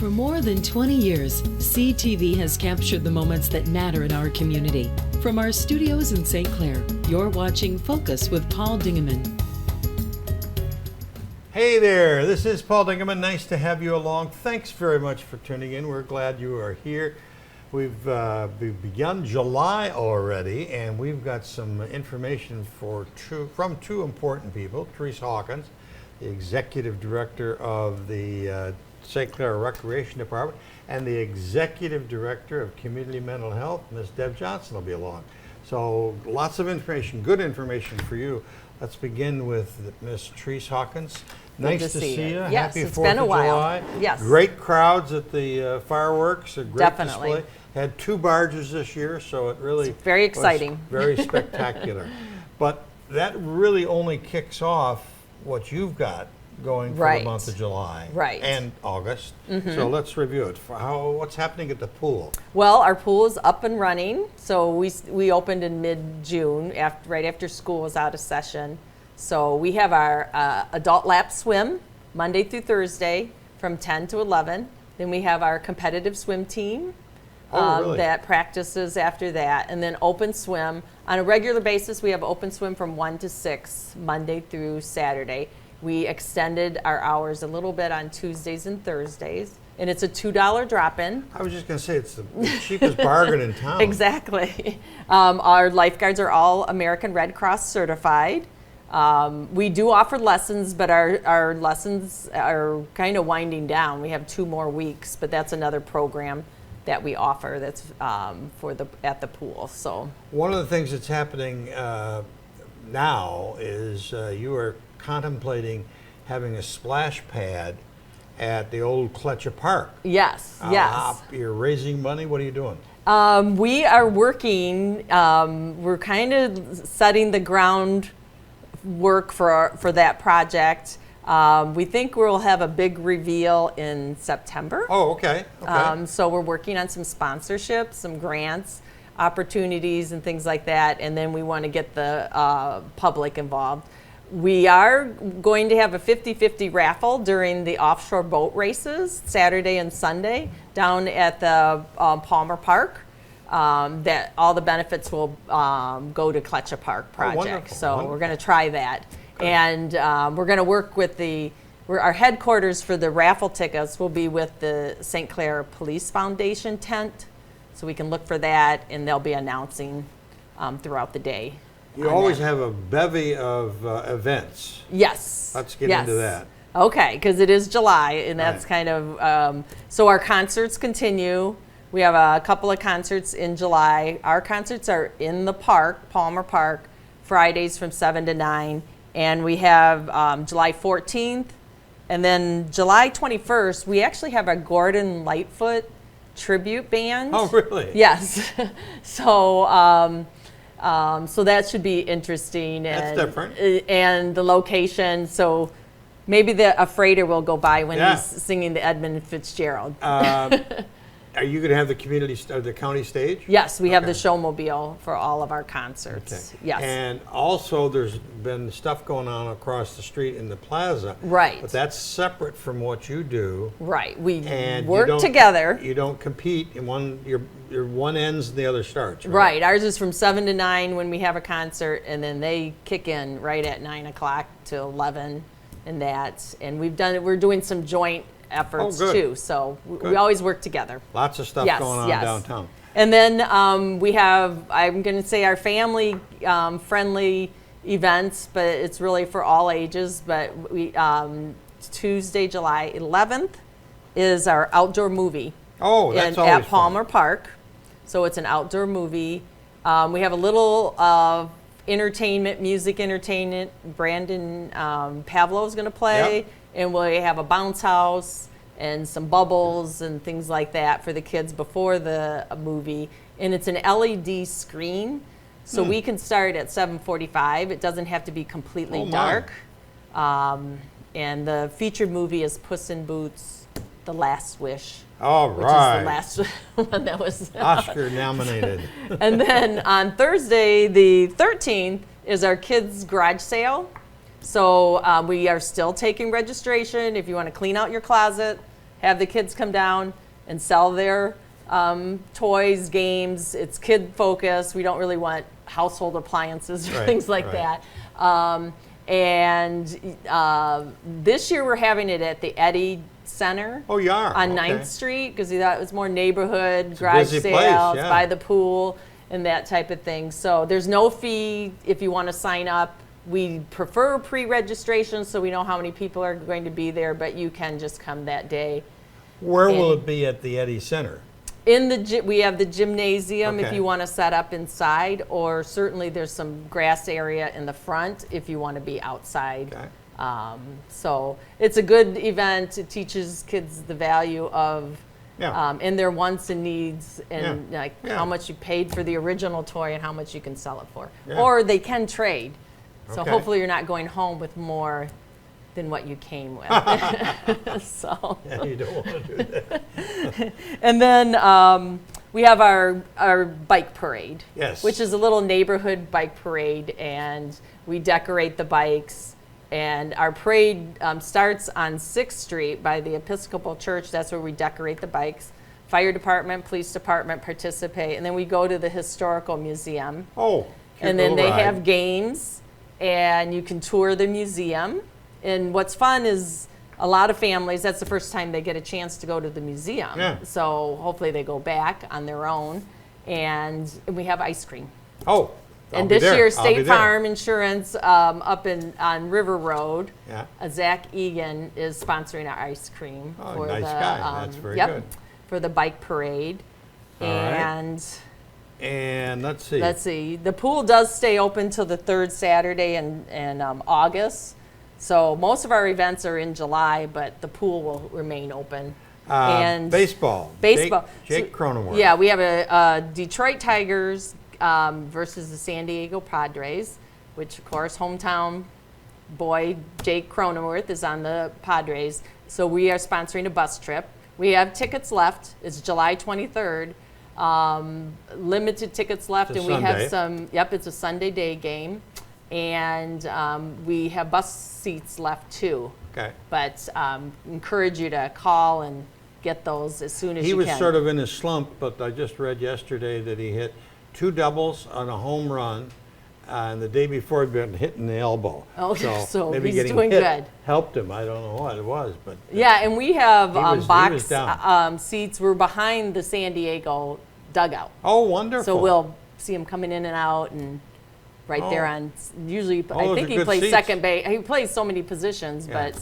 For more than 20 years, CTV has captured the moments that matter in our community. From our studios in St. Clair, you're watching Focus with Paul Dingeman. Hey there, this is Paul Dingeman. Nice to have you along. Thanks very much for tuning in. We're glad you are here. We've begun July already, and we've got some information from two important people. Teresa Hawkins, the Executive Director of the St.Clair Recreation Department, and the Executive Director of Community Mental Health, Ms. Deb Johnson, will be along. So lots of information, good information for you. Let's begin with Ms. Teresa Hawkins. Nice to see you. Yes, Happy it's 4th been a of while. July. Yes. Great crowds at the fireworks, a great Definitely. display. Had 2 barges this year, so it really It's very exciting. was very spectacular. But that really only kicks off what you've got going for the month of July and August. So let's review it. What's happening at the pool? Well, our pool is up and running. So we opened in mid-June, right after school was out of session. So we have our adult lap swim Monday through Thursday from 10 to 11. Then we have our competitive swim team really? that practices after that. And then open swim. On a regular basis, we have open swim from 1 to 6, Monday through Saturday. We extended our hours a little bit on Tuesdays and Thursdays, and it's a $2 drop-in. I was just going to say, it's the cheapest bargain in town. Exactly. Our lifeguards are all American Red Cross certified. We do offer lessons, but our lessons are kind of winding down. We have 2 more weeks, but that's another program that we offer that's at the pool. So one of the things that's happening now is you are contemplating having a splash pad at the old Kletcher Park. yes. You're raising money. What are you doing? We are working. We're kind of setting the ground work for that project. We think we'll have a big reveal in September. Oh, okay. So we're working on some sponsorships, some grants, opportunities, and things like that. And then we want to get the public involved. We are going to have a 50-50 raffle during the offshore boat races, Saturday and Sunday, down at the Palmer Park. That all the benefits will go to Kletcher Park project. Wonderful, so wonderful. we're going to try that. Good. And we're going to work with our headquarters for the raffle tickets will be with the St. Clair Police Foundation tent. So we can look for that, and they'll be announcing throughout the day. You always have a bevy of events. Yes. Let's get into that. Okay, because it is July, and that's kind of, so our concerts continue. We have a couple of concerts in July. Our concerts are in the park, Palmer Park, Fridays from 7 to 9. And we have July 14th. And then July 21st, we actually have a Gordon Lightfoot tribute band. Oh, really? Yes. So that should be interesting. That's different. And the location, so maybe a freighter will go by when he's singing the Edmund Fitzgerald. Are you going to have the county stage? Yes, we have the showmobile for all of our concerts. Okay. Yes. And also there's been stuff going on across the street in the plaza. Right. But that's separate from what you do. Right. We And work together. You don't compete in your one ends and the other starts, right? Right. Ours is from 7 to 9 when we have a concert, and then they kick in right at 9 o'clock to 11 and that. And we're doing some joint efforts too. So we always work together. Lots of stuff going on downtown. And then we have, I'm going to say, our family friendly events, but it's really for all ages. But we Tuesday, July 11th is our outdoor movie. Oh, that's always at Palmer Park. So it's an outdoor movie. We have a little music entertainment. Brandon Pavlo is going to play. Yep. And we have a bounce house and some bubbles and things like that for the kids before the movie. And it's an LED screen, so we can start at 7:45. It doesn't have to be completely dark. And the featured movie is Puss in Boots: The Last Wish. All right. Which is the last one that was Oscar nominated. And then on Thursday, the 13th, is our kids' garage sale. So we are still taking registration. If you want to clean out your closet, have the kids come down and sell their toys, games. It's kid focused. We don't really want household appliances or things like that. And this year we're having it at the Eddy Center. Oh, you are? On 9th Street, because we thought it was more neighborhood, garage sales, by the pool, and that type of thing. So there's no fee if you want to sign up. We prefer pre-registration so we know how many people are going to be there, but you can just come that day. Where will it be at the Eddy Center? We have the gymnasium if you want to set up inside, or certainly there's some grass area in the front if you want to be outside. So it's a good event. It teaches kids the value of and their wants and needs, and how much you paid for the original toy and how much you can sell it for. Or they can trade. So hopefully you're not going home with more than what you came with. So. Yeah, you don't want to do that. And then we have our bike parade, which is a little neighborhood bike parade, and we decorate the bikes. And our parade starts on 6th Street by the Episcopal Church. That's where we decorate the bikes. Fire department, police department participate, and then we go to the Historical Museum. And then they have games, and you can tour the museum. And what's fun is a lot of families, that's the first time they get a chance to go to the museum. So hopefully they go back on their own. And we have ice cream. And this year, State Farm Insurance up on River Road, Zach Egan is sponsoring our ice cream for nice guy. That's very good. For the bike parade. And let's see. The pool does stay open till the 3rd Saturday in August. So most of our events are in July, but the pool will remain open. And baseball. Jake Cronenworth. Yeah, we have a Detroit Tigers versus the San Diego Padres, which of course hometown boy Jake Cronenworth is on the Padres. So we are sponsoring a bus trip. We have tickets left. It's July 23rd. Limited tickets left, and we have some. It's a Sunday day game, and we have bus seats left too. But encourage you to call and get those as soon as you can. He was sort of in a slump, but I just read yesterday that he hit 2 doubles on a home run, and the day before he'd been hitting the elbow. So maybe he's getting doing hit good. Helped him. I don't know what it was, but and we have box seats. We're behind the San Diego dugout. Wonderful! So we'll see him coming in and out, and there on usually. I think he plays second base. He plays so many positions, but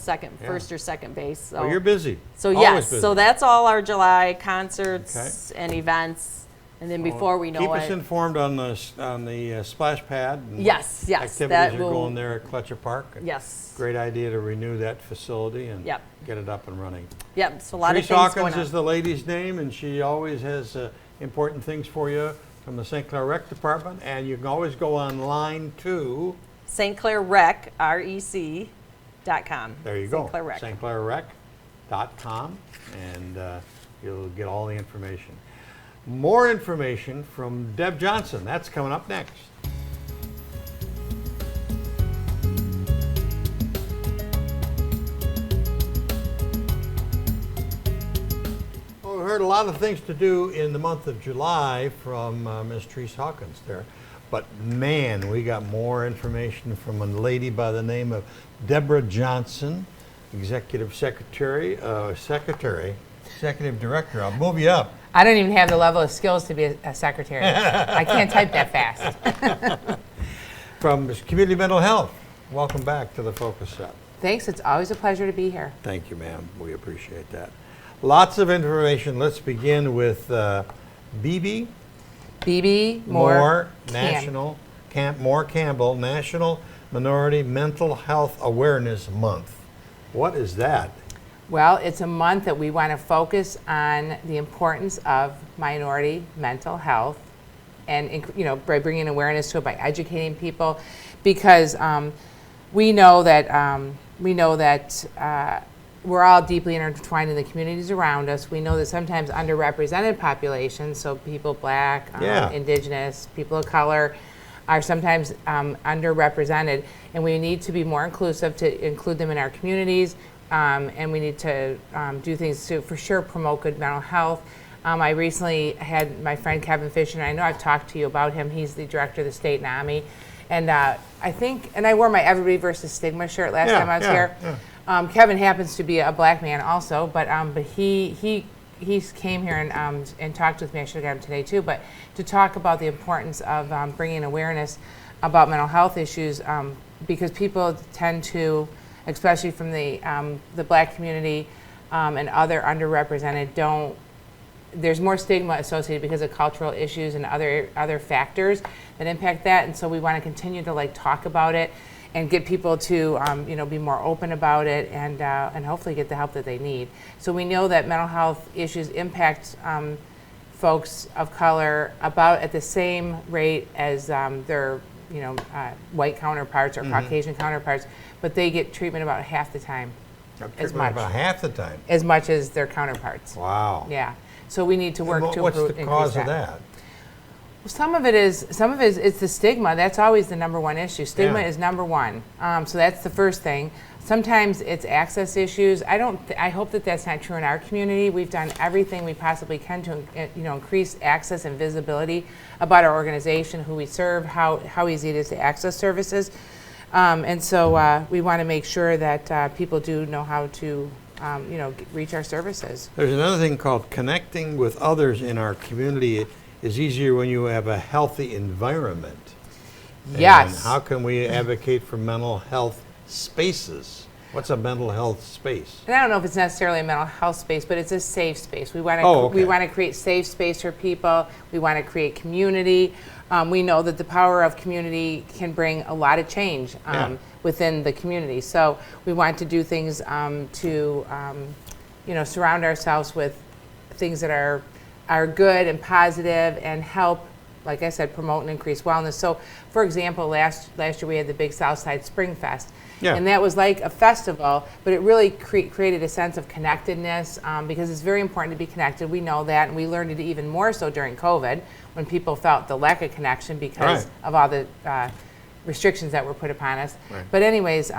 first or second base. So you're busy. So busy. So that's all our July concerts and events. And then before we know keep us informed on the splash pad. And yes. Activities are going there at Kletcher Park. Yes. Great idea to renew that facility and get it up and running. So a lot of things Hawkins going on. is the lady's name, and she always has important things for you from the St.Clair Rec department. And you can always go online to St.Clair Rec, REC.com. There you go. St.Clair Rec. StClairRec.com, and you'll get all the information. More information from Deb Johnson. That's coming up next. Well, we heard a lot of things to do in the month of July from Ms. Therese Hawkins there. But man, we got more information from a lady by the name of Deborah Johnson, Executive Secretary, Executive Director. I'll move you up. I don't even have the level of skills to be a secretary. I can't type that fast. From Community Mental Health, welcome back to the Focus Set. Thanks. It's always a pleasure to be here. Thank you, ma'am. We appreciate that. Lots of information. Let's begin with BB. BB Moore Campbell, National Minority Mental Health Awareness Month. What is that? Well, it's a month that we want to focus on the importance of minority mental health, and by bringing awareness to it, by educating people, because we know that we're all deeply intertwined in the communities around us. We know that sometimes underrepresented populations, so people Black, Indigenous, people of color, are sometimes underrepresented, and we need to be more inclusive to include them in our communities. and we need to do things to, for sure, promote good mental health. I recently had my friend Kevin Fisher, and I know I've talked to you about him. He's the director of the state NAMI. And I think, and I wore my Everybody versus Stigma shirt last time I was here. Yeah. Kevin happens to be a black man also, but he came here and talked with me. I should have got him today too, but to talk about the importance of bringing awareness about mental health issues, because people tend to, especially from the black community and other underrepresented, there's more stigma associated because of cultural issues and other factors that impact that, and so we want to continue to talk about it and get people to be more open about it and hopefully get the help that they need. So we know that mental health issues impact folks of color about at the same rate as their white counterparts or Caucasian counterparts, but they get treatment about half the time. About half the time? As much as their counterparts. Wow. Yeah. So we need to work to What's increase the cause of that? Well, some of it is it's the stigma. That's always the number one issue. Stigma is number one. So that's the first thing. Sometimes it's access issues. I hope that that's not true in our community. We've done everything we possibly can to increase access and visibility about our organization, who we serve, how easy it is to access services. And so we want to make sure that people do know how to reach our services. There's another thing called connecting with others in our community is easier when you have a healthy environment. Yes. And how can we advocate for mental health spaces? What's a mental health space? And I don't know if it's necessarily a mental health space, but it's a safe space. We want to create safe space for people. We want to create community. We know that the power of community can bring a lot of change within the community. So we want to do things to surround ourselves with things that are good and positive and help, like I said, promote and increase wellness. So, for example, last year we had the big Southside Spring Fest. Yeah. And that was like a festival, but it really created a sense of connectedness because it's very important to be connected. We know that, and we learned it even more so during COVID when people felt the lack of connection because of all the restrictions that were put upon us. Right. But anyways,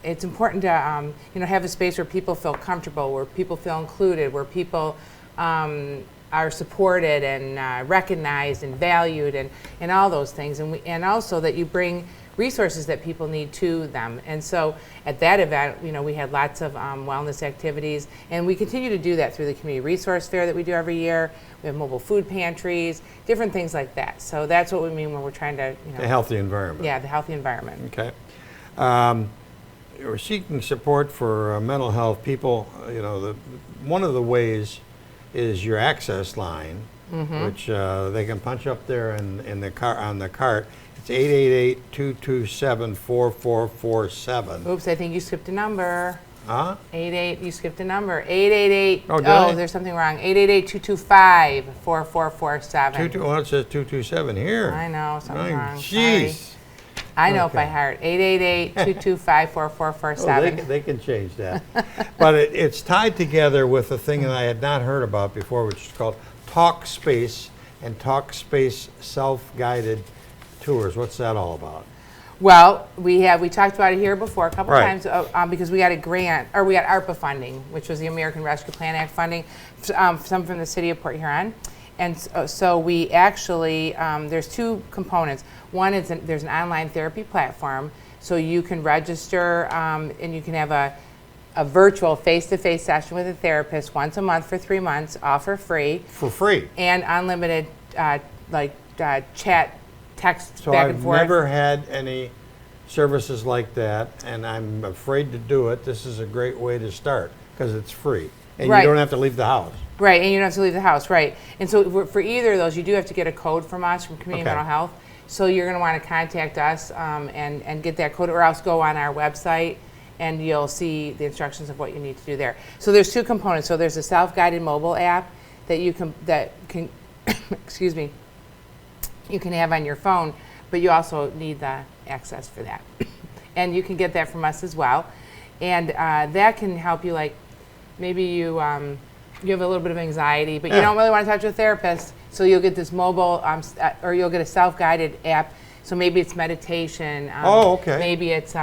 it's important to have a space where people feel comfortable, where people feel included, where people are supported and recognized and valued and all those things, and also that you bring resources that people need to them. And so at that event, we had lots of wellness activities, and we continue to do that through the community resource fair that we do every year. We have mobile food pantries, different things like that. So that's what we mean when we're trying to, the healthy environment. Yeah, the healthy environment. Okay. We're seeking support for mental health people. One of the ways is your access line, which they can punch up there in the car on the cart. It's 888-227-4447. Oops, I think you skipped a number. Huh? 88, you skipped a number. 888. Oh, there's something wrong. 888-225-4447. Well, it says 227 here. I know, something wrong. Jeez. I know by heart. 888-225-4447. They can change that. But it's tied together with a thing that I had not heard about before, which is called Talkspace and Talkspace self-guided tours. What's that all about? Well, we talked about it here before a couple times because we got a grant, or we got ARPA funding, which was the American Rescue Plan Act funding, some from the city of Port Huron. And so we actually, there's two components. One is there's an online therapy platform, so you can register and you can have a virtual face-to-face session with a therapist once a month for 3 months, all for free. For free. And unlimited chat, text so back and forth. I've never had any services like that, and I'm afraid to do it. This is a great way to start because it's free, and you don't have to leave the house. Right, and you don't have to leave the house, right. And so for either of those, you do have to get a code from us, from Community Mental Health. So you're going to want to contact us and get that code, or else go on our website and you'll see the instructions of what you need to do there. So there's two components. So there's a self-guided mobile app that you can excuse me, you can have on your phone, but you also need the access for that. And you can get that from us as well. And that can help you, like maybe you have a little bit of anxiety, but you don't really want to talk to a therapist, so you'll get this mobile, or you'll get a self-guided app. So maybe it's meditation. Oh, okay. Maybe it's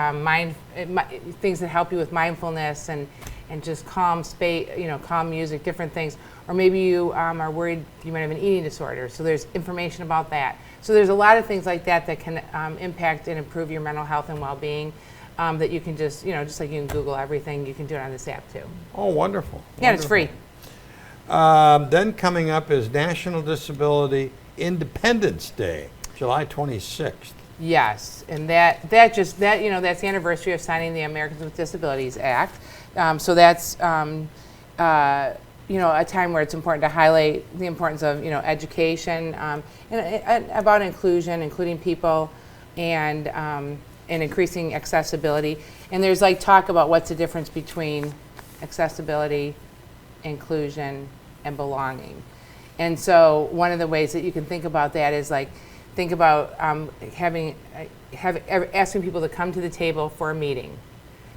things that help you with mindfulness and just calm space, calm music, different things. Or maybe you are worried you might have an eating disorder. So there's information about that. So there's a lot of things like that that can impact and improve your mental health and well-being. That you can just like you can Google everything, you can do it on this app too. Oh, wonderful. Yeah, it's free. Then coming up is National Disability Independence Day, July 26th. Yes, and that's the anniversary of signing the Americans with Disabilities Act. So that's a time where it's important to highlight the importance of education and about inclusion, including people, and increasing accessibility. And there's like talk about what's the difference between accessibility, inclusion, and belonging. And so one of the ways that you can think about that is think about asking people to come to the table for a meeting.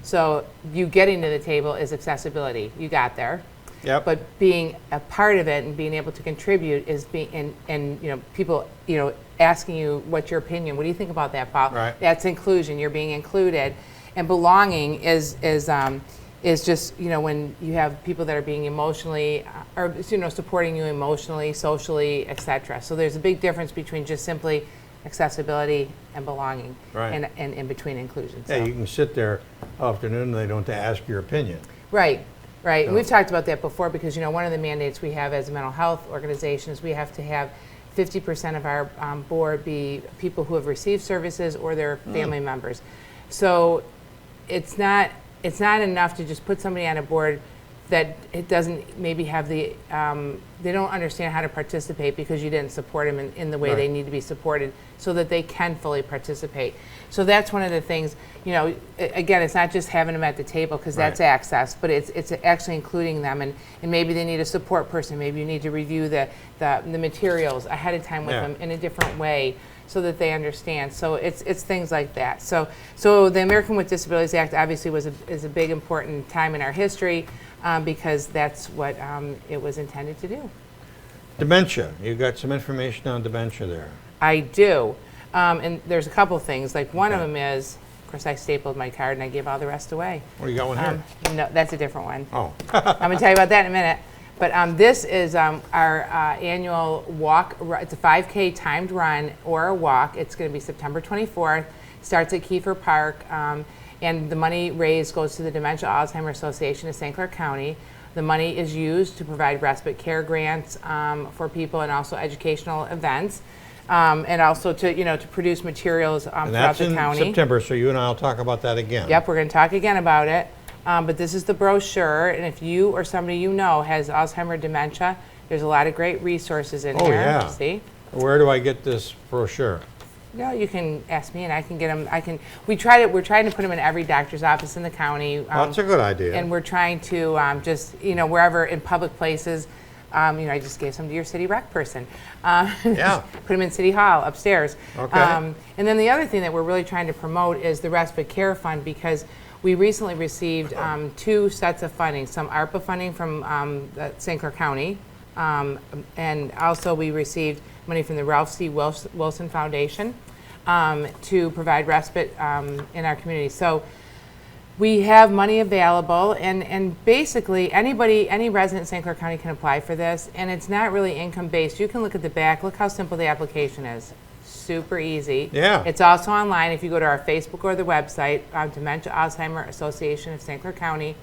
So you getting to the table is accessibility. You got there. Yep. But being a part of it and being able to contribute is being and people asking you what's your opinion. What do you think about that, Paul? Right. That's inclusion. You're being included, and belonging is just when you have people that are being emotionally or supporting you emotionally, socially, etc. So there's a big difference between just simply accessibility and belonging, right, and in between inclusion. Yeah, you can sit there all afternoon and they don't have to ask your opinion. Right. Right, and we've talked about that before because one of the mandates we have as a mental health organization is we have to have 50% of our board be people who have received services or their family members. So it's not enough to just put somebody on a board that it doesn't maybe have the they don't understand how to participate because you didn't support them in the way they need to be supported so that they can fully participate. So that's one of the things, again, it's not just having them at the table because that's access, but it's actually including them and maybe they need a support person. Maybe you need to review the materials ahead of time with them in a different way so that they understand. So it's things like that. So the American with Disabilities Act obviously is a big important time in our history because that's what it was intended to do. Dementia. You got some information on dementia there. I do. And there's a couple things. Like one of them is, of course, I stapled my card and I gave all the rest away. What do you got one here? No, that's a different one. Oh. I'm going to tell you about that in a minute. But this is our annual walk. It's a 5K timed run or a walk. It's going to be September 24th. Starts at Kiefer Park. And the money raised goes to the Dementia Alzheimer Association of St. Clair County. The money is used to provide respite care grants for people and also educational events. And also to produce materials throughout the county. And that's in September, so you and I will talk about that again. Yep, we're going to talk again about it. But this is the brochure, and if you or somebody you know has Alzheimer's dementia, there's a lot of great resources in here. Yeah. See? Where do I get this brochure? No, you can ask me, and I can get them. We're trying to put them in every doctor's office in the county. That's a good idea. And we're trying to just wherever in public places. I just gave some to your city rec person. Yeah. Put them in City Hall upstairs. Okay. And then the other thing that we're really trying to promote is the Respite Care Fund because we recently received 2 sets of funding, some ARPA funding from St. Clair County, and also we received money from the Ralph C. Wilson Foundation to provide respite in our community. So we have money available, and basically any resident in St. Clair County can apply for this, and it's not really income-based. You can look at the back. Look how simple the application is. Super easy. Yeah. It's also online. If you go to our Facebook or the website, Dementia Alzheimer Association of St. Clair County,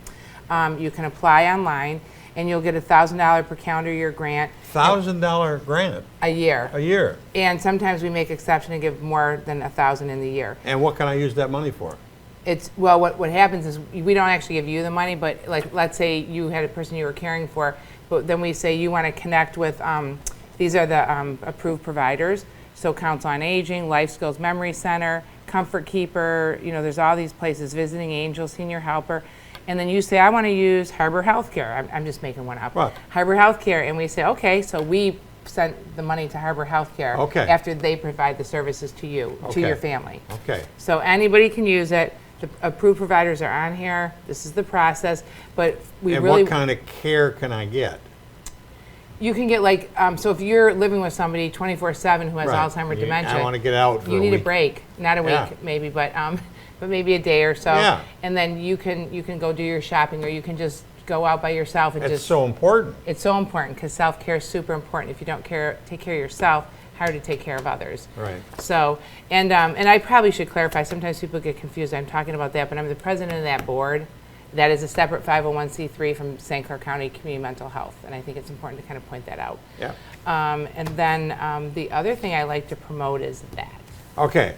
you can apply online, and you'll get a $1,000 per calendar year grant. $1,000 grant? A year. A year. And sometimes we make exception and give more than $1,000 in the year. And what can I use that money for? What happens is we don't actually give you the money, but let's say you had a person you were caring for, but then we say you want to connect with, these are the approved providers, so Council on Aging, Life Skills Memory Center, Comfort Keeper, there's all these places, Visiting Angel, Senior Helper, and then you say, I want to use Harbor Healthcare. I'm just making one up. Right. Harbor Healthcare, and we say, okay, so we sent the money to Harbor Healthcare after they provide the services to you, to your family. Okay. So anybody can use it. The approved providers are on here. This is the process, but what kind of care can I get? You can get like, so if you're living with somebody 24/7 who has Right. Alzheimer's, dementia, I want to get out for you a need week. a break. Not a week, Yeah. maybe, but maybe a day or so. Yeah. And then you can go do your shopping, or you can just go out by yourself and It's just. so important. It's so important because self-care is super important. If you don't take care of yourself, how to take care of others. Right. So, and I probably should clarify, sometimes people get confused. I'm talking about that, but I'm the president of that board. That is a separate 501c3 from St. Clair County Community Mental Health, and I think it's important to kind of point that out. Yeah. And then the other thing I like to promote is that. Okay,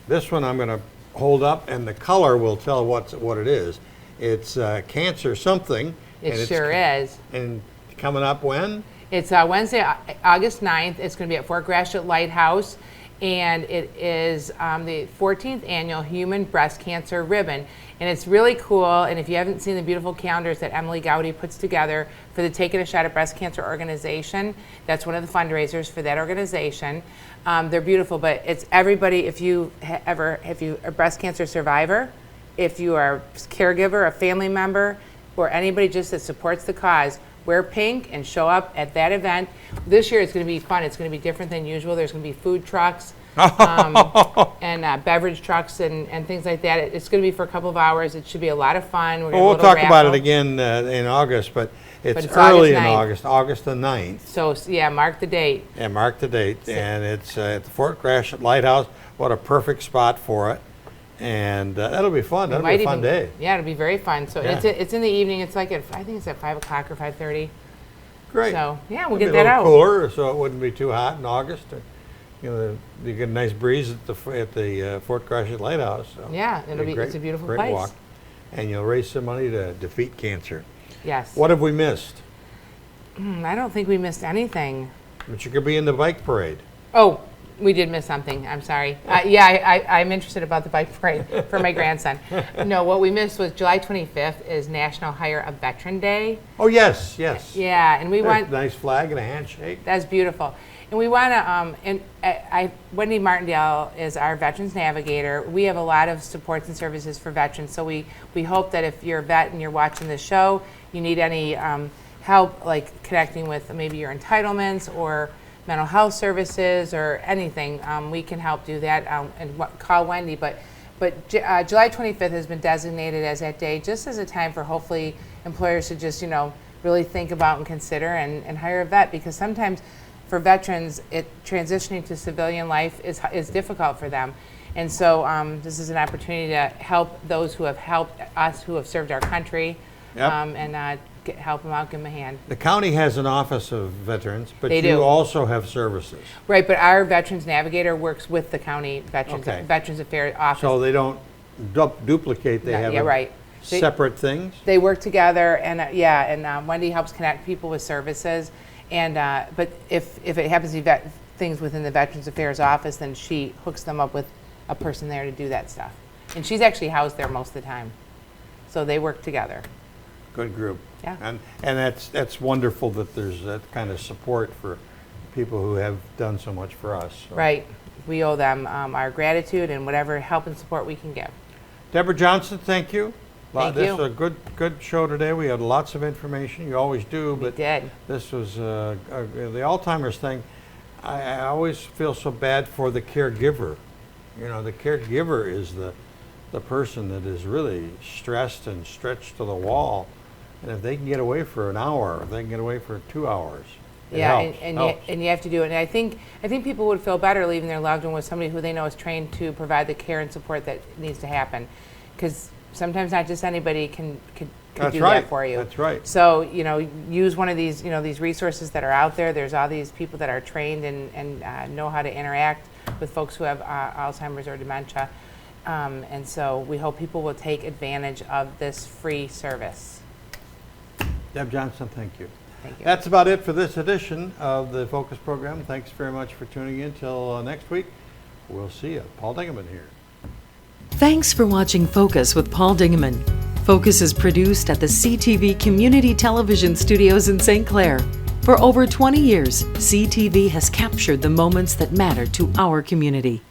this one I'm going to hold up, and the color will tell what it is. It's cancer something. It sure is. And coming up when? It's Wednesday, August 9th. It's going to be at Fort Gratiot Lighthouse, and it is the 14th annual Human Breast Cancer Ribbon. And it's really cool, and if you haven't seen the beautiful calendars that Emily Gowdy puts together for the Taking a Shot at Breast Cancer organization, that's one of the fundraisers for that organization. They're beautiful, but it's everybody, if you are a breast cancer survivor, if you are a caregiver, a family member, or anybody just that supports the cause, wear pink and show up at that event. This year it's going to be fun. It's going to be different than usual. There's going to be food trucks and beverage trucks and things like that. It's going to be for a couple of hours. It should be a lot of fun. Well, we'll talk about it again in August, but it's early in August the 9th. So, yeah, mark the date. Yeah, mark the date. And it's at the Fort Gratiot Lighthouse. What a perfect spot for it. And that'll be fun. That'll be a fun day. Yeah, it'll be very fun. So Yeah. it's in the evening. It's like I think it's at 5 o'clock or 5:30. Great. So, yeah, we'll It'll get be a that out. little cooler, so it wouldn't be too hot in August. You get a nice breeze at the Fort Gratiot Lighthouse. So Yeah, it'll it's a beautiful great place. walk. And you'll raise some money to defeat cancer. Yes. What have we missed? I don't think we missed anything. But you could be in the bike parade. Oh, we did miss something. I'm sorry. I'm interested about the bike parade for my grandson. No, what we missed was July 25th is National Hire a Veteran Day. Oh, yes. Yeah, and we There's want. a nice flag and a handshake. That's beautiful. And we want to, Wendy Martindale is our Veterans Navigator. We have a lot of supports and services for veterans, so we hope that if you're a vet and you're watching the show, you need any help, like connecting with maybe your entitlements or mental health services or anything, we can help do that, and call Wendy. But July 25th has been designated as that day just as a time for hopefully employers to just, really think about and consider and hire a vet, because sometimes for veterans, transitioning to civilian life is difficult for them. And so this is an opportunity to help those who have helped us, who have served our country, Yep. and help them out, give them a hand. The county has an office of veterans, but They you do. also have services. Right, but our Veterans Navigator works with the county Okay. Veterans Affairs Office. So they don't duplicate. They have Yeah, right. separate things. They work together, and Wendy helps connect people with services. And but if it happens to be things within the Veterans Affairs Office, then she hooks them up with a person there to do that stuff. And she's actually housed there most of the time, so they work together. Good group. Yeah. And that's wonderful that there's that kind of support for people who have done so much for us. So. Right. We owe them our gratitude and whatever help and support we can give. Deborah Johnson, thank you. Thank This you. was a good show today. We had lots of information. You always do, We but did. this was the Alzheimer's thing. I always feel so bad for the caregiver. The caregiver is the person that is really stressed and stretched to the wall. And if they can get away for an hour, if they can get away for 2 hours, it helps. And you have to do it. And I think people would feel better leaving their loved one with somebody who they know is trained to provide the care and support that needs to happen, because sometimes not just anybody can That's do right. that for you. That's right. So use one of these these resources that are out there. There's all these people that are trained and know how to interact with folks who have Alzheimer's or dementia, and so we hope people will take advantage of this free service. Deb Johnson, thank you. Thank you. That's about it for this edition of the Focus program. Thanks very much for tuning in. Till next week, we'll see you. Paul Dingeman here. Thanks for watching Focus with Paul Dingeman. Focus is produced at the CTV Community Television Studios in St. Clair. For over 20 years, CTV has captured the moments that matter to our community.